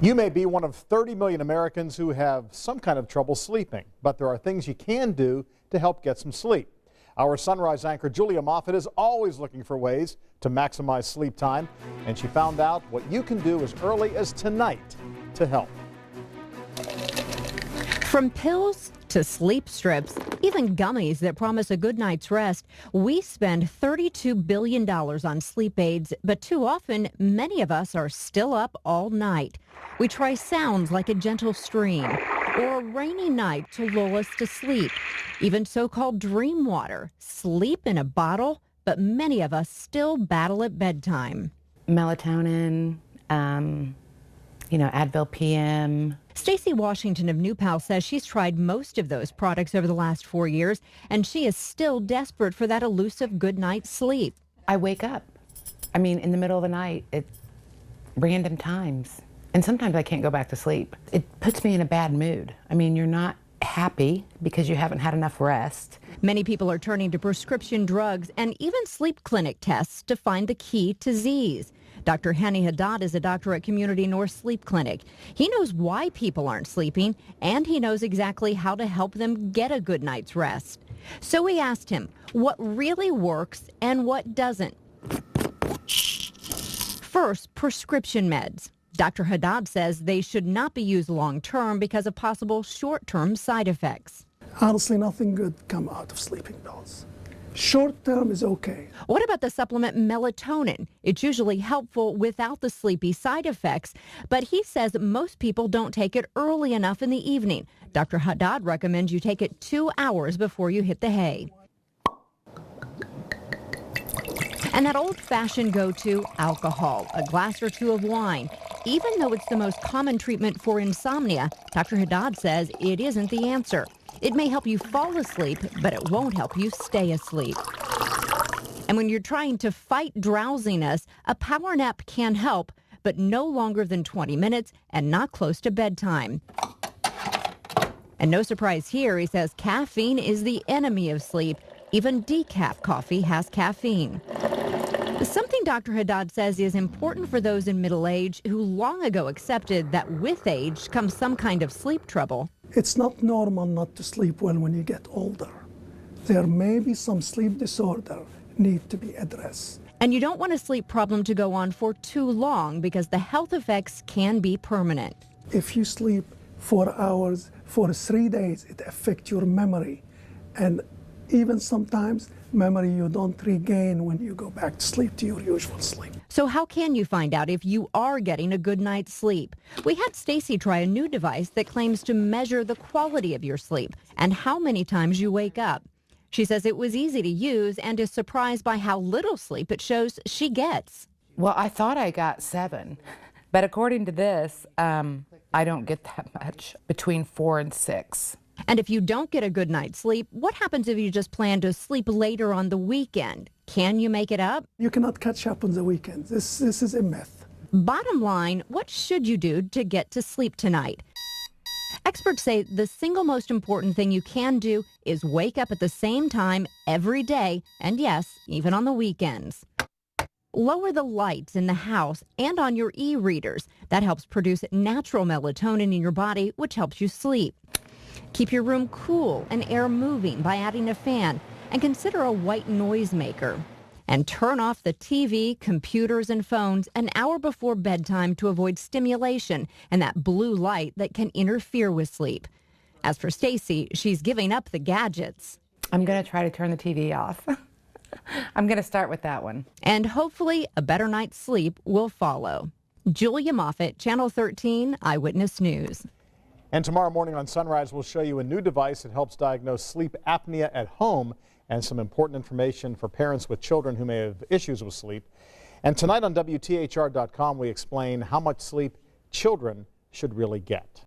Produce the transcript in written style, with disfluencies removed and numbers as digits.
You may be one of 30 million Americans who have some kind of trouble sleeping, but there are things you can do to help get some sleep. Our Sunrise anchor Julia Moffett is always looking for ways to maximize sleep time, and she found out what you can do as early as tonight to help. From pills to sleep strips, even gummies that promise a good night's rest, we spend $32 billion on sleep aids, but too often, many of us are still up all night. We try sounds like a gentle stream or a rainy night to lull us to sleep, even so-called dream water, sleep in a bottle, but many of us still battle at bedtime. Melatonin, Advil PM. Stacey Washington of New Pal says she's tried most of those products over the last 4 years, and she is still desperate for that elusive good night's sleep. I wake up, in the middle of the night at random times, and sometimes I can't go back to sleep. It puts me in a bad mood. You're not happy because you haven't had enough rest. Many people are turning to prescription drugs and even sleep clinic tests to find the key to Z's. Dr. Hani Haddad is a doctor at Community North Sleep Clinic. He knows why people aren't sleeping, and he knows exactly how to help them get a good night's rest. So we asked him what really works and what doesn't. First, prescription meds. Dr. Haddad says they should not be used long-term because of possible short-term side effects. Honestly, nothing good come out of sleeping pills. Short-term is okay. What about the supplement melatonin? It's usually helpful without the sleepy side effects, but he says most people don't take it early enough in the evening. Dr. Haddad recommends you take it 2 hours before you hit the hay. And that old-fashioned go-to, alcohol, a glass or two of wine. Even though it's the most common treatment for insomnia, Dr. Haddad says it isn't the answer. It may help you fall asleep, but it won't help you stay asleep. And when you're trying to fight drowsiness, a power nap can help, but no longer than 20 minutes and not close to bedtime. And no surprise here, he says caffeine is the enemy of sleep. Even decaf coffee has caffeine. Something Dr. Haddad says is important for those in middle age who long ago accepted that with age comes some kind of sleep trouble. It's not normal not to sleep well when you get older. There may be some sleep disorder need to be addressed. And you don't want a sleep problem to go on for too long because the health effects can be permanent. If you sleep 4 hours for 3 days, it affects your memory. And even sometimes memory you don't regain when you go back to sleep to your usual sleep. So how can you find out if you are getting a good night's sleep? We had Stacey try a new device that claims to measure the quality of your sleep and how many times you wake up. She says it was easy to use and is surprised by how little sleep it shows she gets. Well, I thought I got 7, but according to this, I don't get that much, between 4 and 6. And if you don't get a good night's sleep, what happens if you just plan to sleep later on the weekend? Can you make it up? You cannot catch up on the weekends. This is a myth. Bottom line, what should you do to get to sleep tonight? Experts say the single most important thing you can do is wake up at the same time every day, and yes, even on the weekends. Lower the lights in the house and on your e-readers. That helps produce natural melatonin in your body, which helps you sleep. Keep your room cool and air moving by adding a fan, and consider a white noise maker. And turn off the TV, computers, and phones an hour before bedtime to avoid stimulation and that blue light that can interfere with sleep. As for Stacey, she's giving up the gadgets. I'm going to try to turn the TV off. I'm going to start with that one. And hopefully a better night's sleep will follow. Julia Moffett, Channel 13 Eyewitness News. And tomorrow morning on Sunrise, we'll show you a new device that helps diagnose sleep apnea at home and some important information for parents with children who may have issues with sleep. And tonight on WTHR.com, we explain how much sleep children should really get.